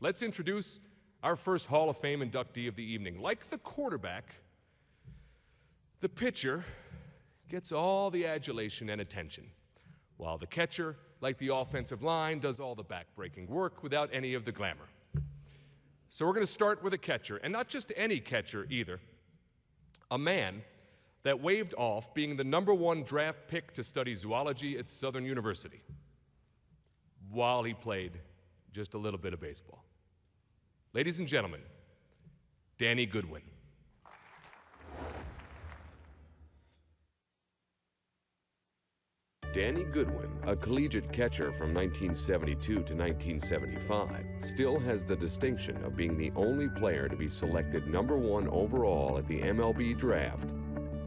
Let's introduce our first Hall of Fame inductee of the evening. Like the quarterback, the pitcher gets all the adulation and attention, while the catcher, like the offensive line, does all the back-breaking work without any of the glamour. So we're going to start with a catcher, and not just any catcher either. A man that waved off being the #1 draft pick to study zoology at Southern University while he played just a little bit of baseball. Ladies and gentlemen, Danny Goodwin. Danny Goodwin, a collegiate catcher from 1972 to 1975, still has the distinction of being the only player to be selected #1 overall at the MLB draft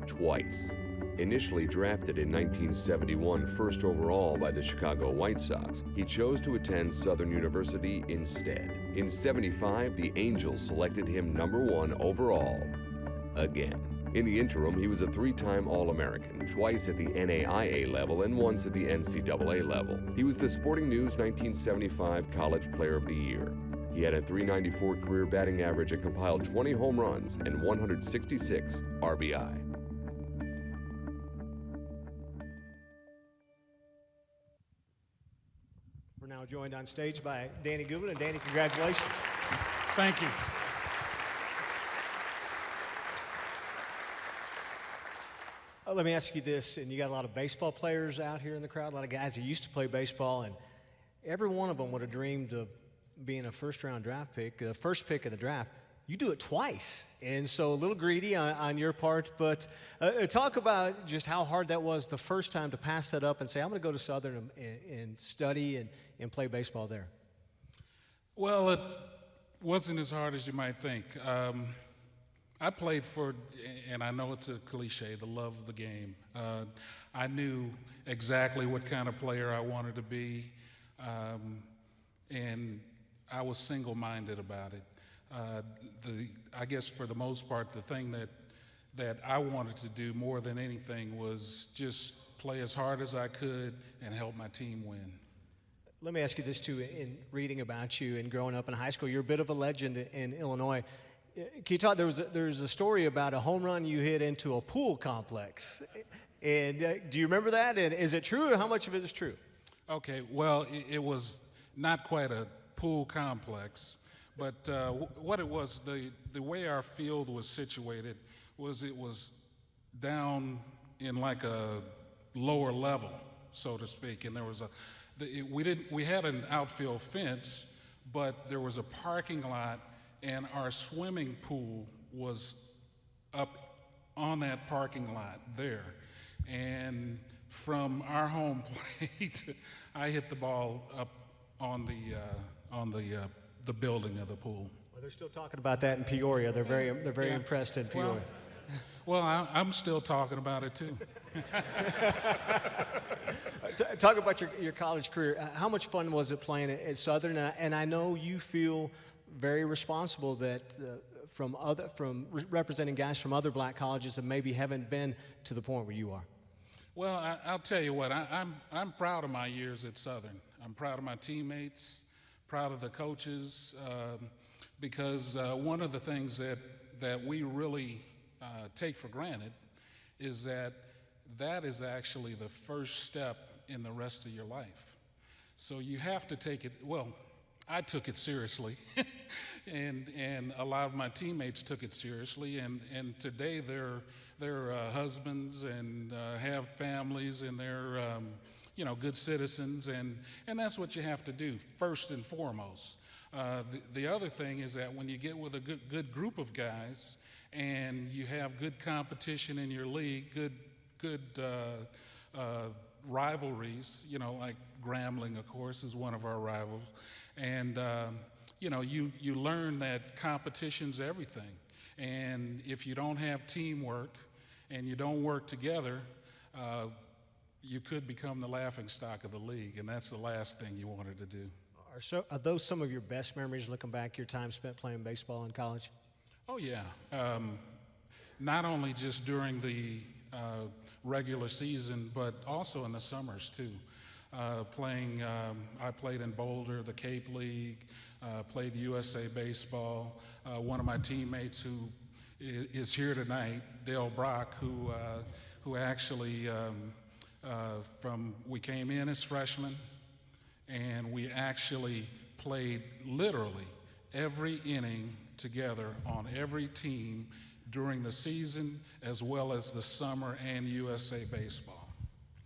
twice. Initially drafted in 1971 first overall by the Chicago White Sox, he chose to attend Southern University instead. In '75, the Angels selected him #1 overall again. In the interim, he was a 3-time All-American, twice at the NAIA level and once at the NCAA level. He was the Sporting News 1975 College Player of the Year. He had a .394 career batting average and compiled 20 home runs and 166 RBI. We're now joined on stage by Danny Goodwin. And Danny, congratulations. Thank you. Let me ask you this, and you got a lot of baseball players out here in the crowd, a lot of guys that used to play baseball, and every one of them would have dreamed of being a first-round draft pick, the first pick of the draft. You do it twice, and so a little greedy on your part, but talk about just how hard that was the first time to pass that up and say, I'm going to go to Southern and study and play baseball there. Well, it wasn't as hard as you might think. I played for, and I know it's a cliche, the love of the game. I knew exactly what kind of player I wanted to be, and I was single-minded about it. I guess for the most part, the thing that I wanted to do more than anything was just play as hard as I could and help my team win. Let me ask you this, too. In reading about you and growing up in high school, you're a bit of a legend in Illinois. Can you talk, there's a story about a home run you hit into a pool complex. And do you remember that? And is it true, or how much of it is true? Okay, well, it was not quite a pool complex, but what it was, the way our field was situated was it was down in like a lower level, so to speak, and there was we had an outfield fence, but there was a parking lot, and our swimming pool was up on that parking lot there. And from our home plate, I hit the ball up on the building of the pool. Well, they're still talking about that in Peoria. They're very impressed in Peoria. Well, I'm still talking about it too. Talk about your college career. How much fun was it playing at Southern? And I know you feel very responsible that from representing guys from other black colleges that maybe haven't been to the point where you are. Well, I'll tell you what, I'm proud of my years at Southern. I'm proud of my teammates, proud of the coaches, because one of the things that we really take for granted is that is actually the first step in the rest of your life. So you have to take it, well, I took it seriously, and a lot of my teammates took it seriously, and today they're husbands and have families, and they're good citizens, and that's what you have to do first and foremost. The other thing is that when you get with a good group of guys and you have good competition in your league, good rivalries, like Grambling, of course, is one of our rivals. And, you learn that competition's everything. And if you don't have teamwork and you don't work together, you could become the laughingstock of the league, and that's the last thing you wanted to do. Are those some of your best memories looking back, your time spent playing baseball in college? Oh, yeah. Not only just during the regular season, but also in the summers, too. I played in Boulder, the Cape League, played USA Baseball. One of my teammates who is here tonight, Dale Brock, who actually, we came in as freshmen, and we actually played literally every inning together on every team during the season, as well as the summer and USA Baseball.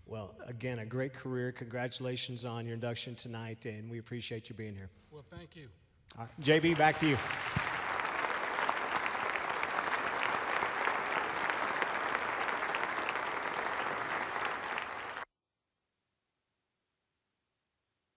Well, again, a great career. Congratulations on your induction tonight, and we appreciate you being here. Well, thank you. All right, JB, back to you.